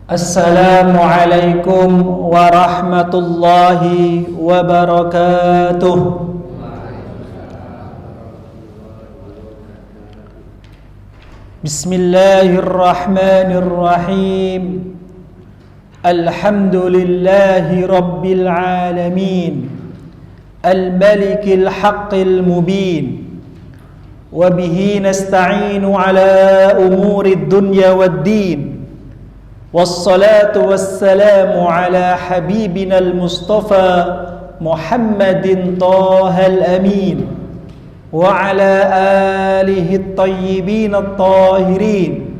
Assalamualaikum warahmatullahi wabarakatuh. Bismillahirrahmanirrahim. Alhamdulillahi rabbil alamin. Al-malikil haqqil mubin. Wa bihi nasta'inu ala umurid dunya wad-din. Wassalatu wassalamu ala habibina al-Mustafa Muhammadin Tahal Amin wa ala alihi at-tayyibin at-tahirin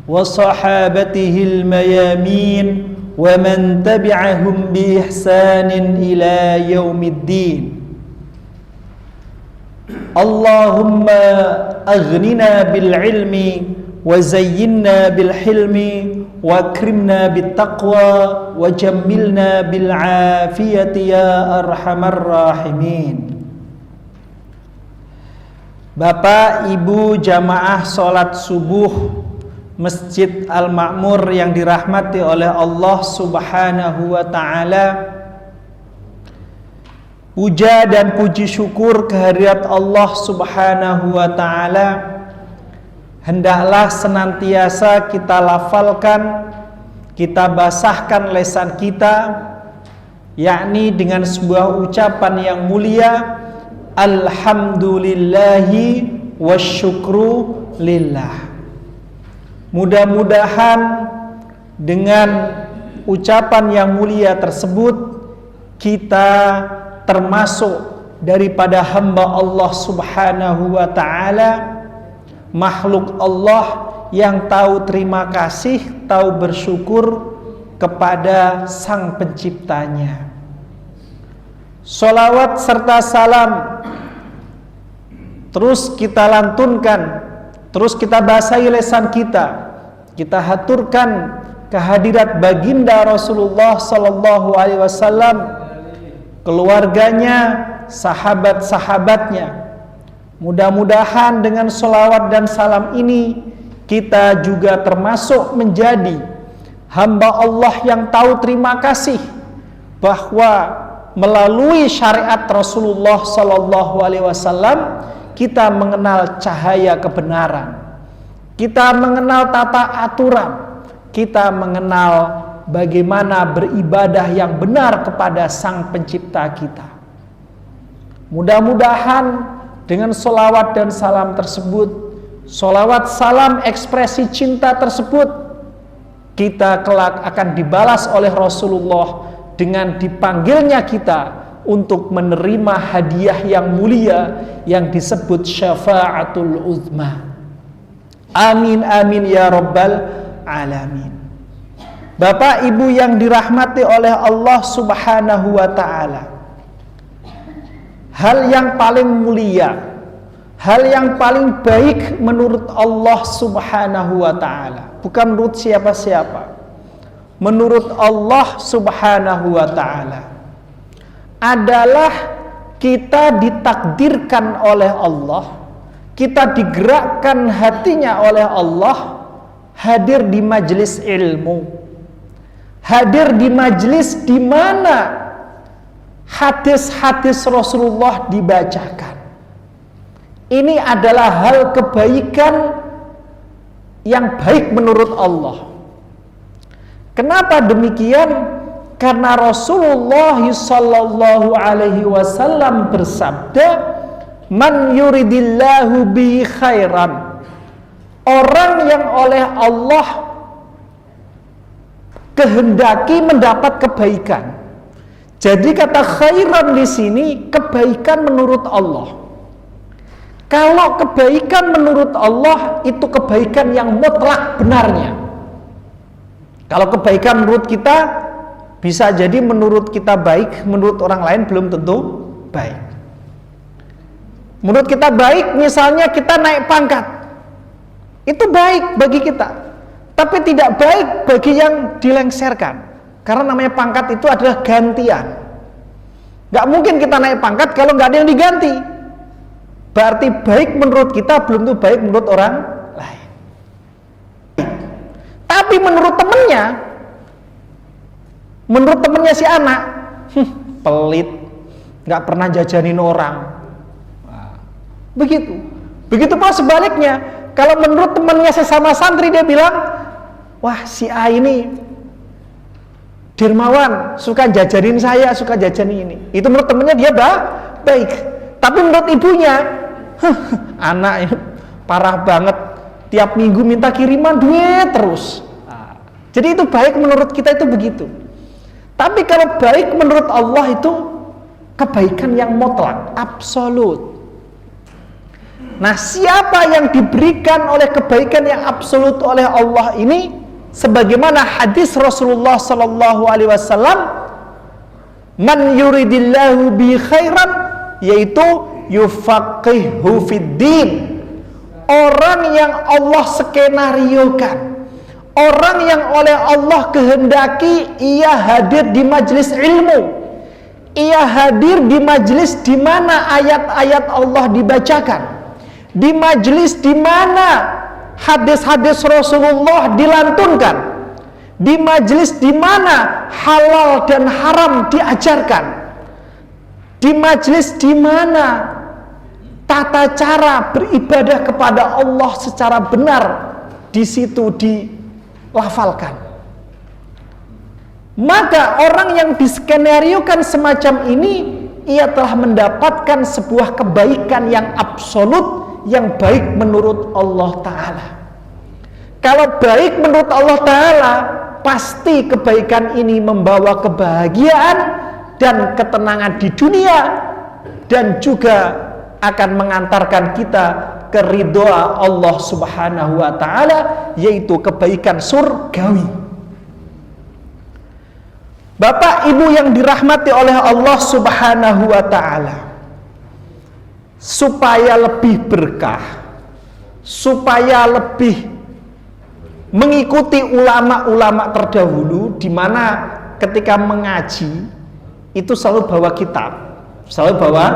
wa sahabatihi al-mayamin wa man tabi'ahum bi ihsanin ila yaumiddin. Allahumma aghnina bil ilmi wa zayyinna bil hilmi wa akrimna bit taqwa wa jammilna bil afiyati ya arhamar rahimin. Bapak, Ibu jamaah salat subuh Masjid Al-Ma'mur yang dirahmati oleh Allah Subhanahu wa taala, puja dan puji syukur kehadirat Allah Subhanahu wa taala hendaklah senantiasa kita lafalkan, kita basahkan lisan kita, yakni dengan sebuah ucapan yang mulia, alhamdulillahi wasyukru lillah. Mudah-mudahan dengan ucapan yang mulia tersebut kita termasuk daripada hamba Allah Subhanahu wa ta'ala, makhluk Allah yang tahu terima kasih, tahu bersyukur kepada Sang Penciptanya. Sholawat serta salam terus kita lantunkan, terus kita basahi lisan kita haturkan kehadirat baginda Rasulullah sallallahu alaihi wasallam, keluarganya, sahabat-sahabatnya. Mudah-mudahan dengan sholawat dan salam ini kita juga termasuk menjadi hamba Allah yang tahu terima kasih bahwa melalui syariat Rasulullah sallallahu alaihi wasallam kita mengenal cahaya kebenaran, kita mengenal tata aturan, kita mengenal bagaimana beribadah yang benar kepada Sang Pencipta kita. Mudah-mudahan dengan sholawat dan salam tersebut, sholawat salam ekspresi cinta tersebut, kita kelak akan dibalas oleh Rasulullah dengan dipanggilnya kita untuk menerima hadiah yang mulia yang disebut syafa'atul uzma. Amin amin ya rabbal alamin. Bapak Ibu yang dirahmati oleh Allah Subhanahu wa ta'ala, hal yang paling mulia, hal yang paling baik menurut Allah Subhanahu wa ta'ala, bukan menurut siapa-siapa, menurut Allah Subhanahu wa ta'ala, adalah kita ditakdirkan oleh Allah, kita digerakkan hatinya oleh Allah, hadir di majelis ilmu, hadir di majelis di mana hadis-hadis Rasulullah dibacakan. Ini adalah hal kebaikan yang baik menurut Allah. Kenapa demikian? Karena Rasulullah sallallahu alaihi wasallam bersabda, man yuridillahu bi khairan, orang yang oleh Allah kehendaki mendapat kebaikan. Jadi kata khairan di sini kebaikan menurut Allah. Kalau kebaikan menurut Allah itu kebaikan yang mutlak benarnya. Kalau kebaikan menurut kita bisa jadi menurut kita baik, menurut orang lain belum tentu baik. Menurut kita baik, misalnya kita naik pangkat, itu baik bagi kita, tapi tidak baik bagi yang dilengserkan. Karena namanya pangkat itu adalah gantian. Gak mungkin kita naik pangkat kalau gak ada yang diganti. Berarti baik menurut kita belum tentu baik menurut orang lain. Tapi menurut temennya Menurut temennya si anak, pelit, nggak pernah jajanin orang. Nah, begitu pula sebaliknya. Kalau menurut temennya sesama santri, dia bilang, wah si A ini dermawan, suka jajanin saya, suka jajanin ini. Itu menurut temennya dia baik. Tapi menurut ibunya, anak ini parah banget, tiap minggu minta kiriman duit terus. Nah, jadi itu baik menurut kita itu begitu. Tapi kalau baik menurut Allah itu kebaikan yang mutlak, absolut. Nah, siapa yang diberikan oleh kebaikan yang absolut oleh Allah ini, sebagaimana hadis Rasulullah sallallahu alaihi wasallam, man yuridillahu bi khairan, yaitu yufaqihu fid din. Orang yang Allah skenariokan, orang yang oleh Allah kehendaki ia hadir di majelis ilmu, ia hadir di majelis di mana ayat-ayat Allah dibacakan, di majelis di mana hadis-hadis Rasulullah dilantunkan, di majelis di mana halal dan haram diajarkan, di majelis di mana tata cara beribadah kepada Allah secara benar di situ dilafalkan. Maka orang yang diskenariokan semacam ini, ia telah mendapatkan sebuah kebaikan yang absolut, yang baik menurut Allah Ta'ala. Kalau baik menurut Allah Ta'ala, pasti kebaikan ini membawa kebahagiaan dan ketenangan di dunia, dan juga akan mengantarkan kita ke ridha Allah Subhanahu wa Ta'ala, yaitu kebaikan surgawi. Bapak Ibu yang dirahmati oleh Allah Subhanahu wa Ta'ala, supaya lebih berkah, supaya lebih mengikuti ulama-ulama terdahulu, di mana ketika mengaji itu selalu bawa kitab, selalu bawa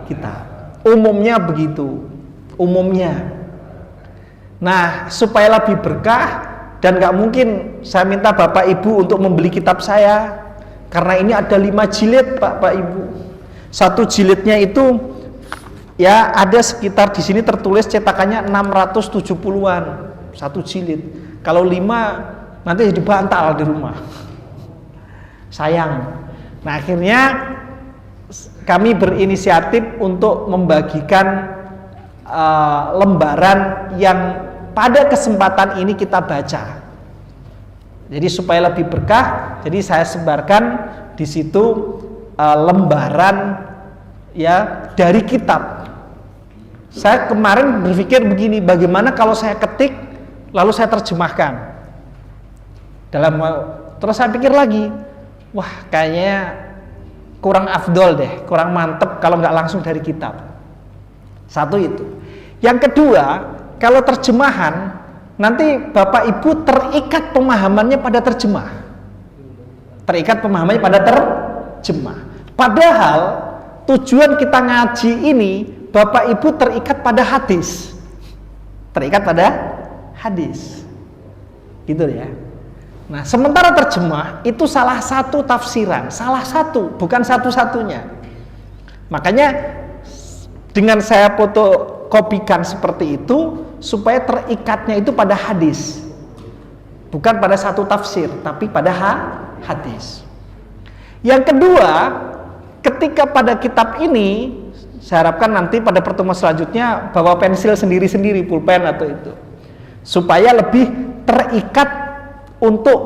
kitab. Umumnya begitu, umumnya. Nah, supaya lebih berkah, dan gak mungkin saya minta Bapak Ibu untuk membeli kitab saya, karena ini ada 5 jilid Bapak Ibu. Satu jilidnya itu ya ada sekitar, di sini tertulis cetakannya 670-an satu jilid. Kalau 5 nanti jadi bantal di rumah, sayang. Nah, akhirnya kami berinisiatif untuk membagikan lembaran yang pada kesempatan ini kita baca. Jadi supaya lebih berkah, jadi saya sebarkan di situ lembaran ya dari kitab. Saya kemarin berpikir begini, bagaimana kalau saya ketik lalu saya terjemahkan. Terus saya pikir lagi, wah kayaknya kurang afdol deh, kurang mantep kalau nggak langsung dari kitab. Satu itu. Yang kedua, kalau terjemahan, nanti Bapak Ibu terikat pemahamannya pada terjemah. Terikat pemahamannya pada terjemah. Padahal tujuan kita ngaji ini, Bapak Ibu terikat pada hadis. Terikat pada hadis. Gitu ya. Nah, sementara terjemah itu salah satu tafsiran, salah satu, bukan satu-satunya. Makanya dengan saya fotokopikan seperti itu supaya terikatnya itu pada hadis, bukan pada satu tafsir, tapi pada hadis. Yang kedua, ketika pada kitab ini, saya harapkan nanti pada pertemuan selanjutnya bawa pensil sendiri-sendiri, pulpen atau itu, supaya lebih terikat untuk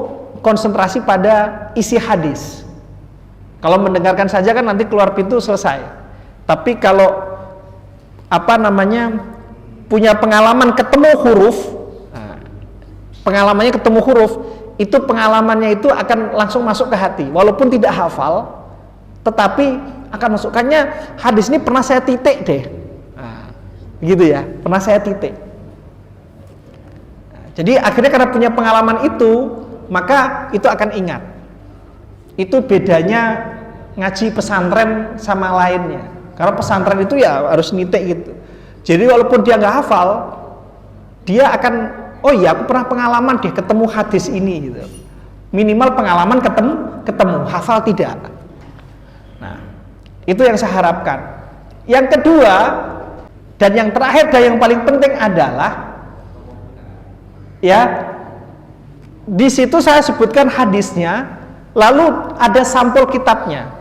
konsentrasi pada isi hadis. Kalau mendengarkan saja kan nanti keluar pintu selesai. Tapi kalau punya pengalaman ketemu huruf, pengalamannya ketemu huruf, itu pengalamannya itu akan langsung masuk ke hati. Walaupun tidak hafal, tetapi akan masukkannya. Hadis ini pernah saya titik deh, gitu ya, pernah saya titik. Jadi akhirnya karena punya pengalaman itu, maka itu akan ingat. Itu bedanya ngaji pesantren sama lainnya. Karena pesantren itu ya harus nitik gitu. Jadi walaupun dia nggak hafal, dia akan, oh iya aku pernah pengalaman deh ketemu hadis ini gitu. Minimal pengalaman ketemu, hafal tidak. Nah, itu yang saya harapkan. Yang kedua dan yang terakhir dan yang paling penting adalah ya, di situ saya sebutkan hadisnya, lalu ada sampul kitabnya.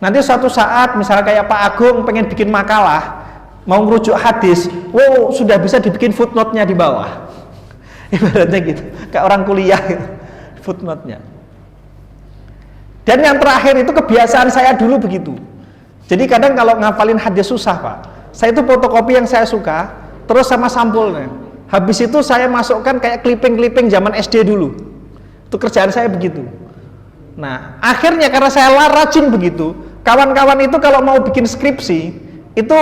Nanti suatu saat misalnya kayak Pak Agung pengen bikin makalah, mau ngerujuk hadis, wow, sudah bisa dibikin footnote-nya di bawah. Ibaratnya gitu, kayak orang kuliah gitu, footnote-nya. Dan yang terakhir itu kebiasaan saya dulu begitu. Jadi kadang kalau ngafalin hadis susah, Pak. Saya itu fotokopi yang saya suka, terus sama sampulnya. Habis itu saya masukkan kayak clipping-clipping zaman SD dulu. Itu kerjaan saya begitu. Nah, akhirnya karena saya rajin begitu, kawan-kawan itu kalau mau bikin skripsi, itu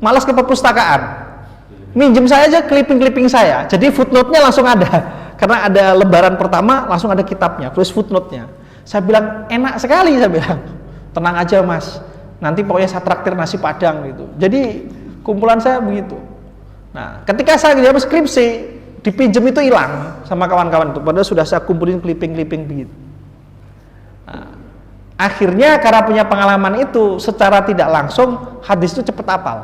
malas ke perpustakaan. Minjem saya aja clipping-clipping saya. Jadi footnote-nya langsung ada. Karena ada lembaran pertama, langsung ada kitabnya, terus footnote-nya. Saya bilang, enak sekali, saya bilang. Tenang aja, Mas. Nanti pokoknya saya traktir nasi padang gitu. Jadi kumpulan saya begitu. Nah, ketika saya ngerjain skripsi, dipinjem itu hilang sama kawan-kawan itu. Padahal sudah saya kumpulin clipping-clipping begitu. Nah, akhirnya karena punya pengalaman itu, secara tidak langsung hadis itu cepat hafal.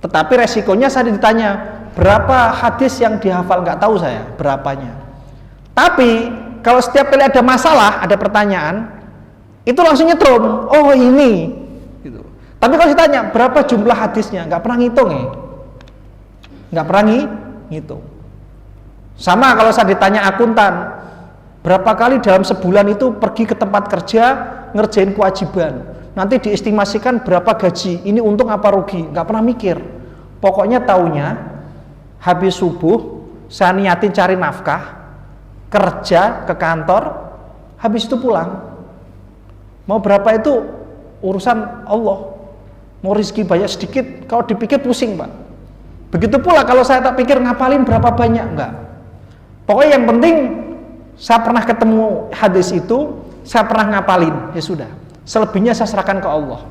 Tetapi resikonya saya ditanya, berapa hadis yang dihafal, nggak tahu saya berapanya. Tapi kalau setiap kali ada masalah, ada pertanyaan, itu langsung nyetrum, oh ini gitu. Tapi kalau ditanya berapa jumlah hadisnya, nggak pernah ngitung ya, nggak pernah ngitung. Sama kalau saya ditanya akuntan, berapa kali dalam sebulan itu pergi ke tempat kerja ngerjain kewajiban, nanti diestimasikan berapa gaji, ini untung apa rugi, nggak pernah mikir. Pokoknya taunya habis subuh saya niatin cari nafkah, kerja ke kantor, habis itu pulang. Mau berapa itu urusan Allah. Mau rezeki banyak sedikit, kalau dipikir pusing, Pak. Begitu pula kalau saya tak pikir ngapalin berapa banyak, enggak. Pokoknya yang penting saya pernah ketemu hadis itu, saya pernah ngapalin, ya sudah. Selebihnya saya serahkan ke Allah.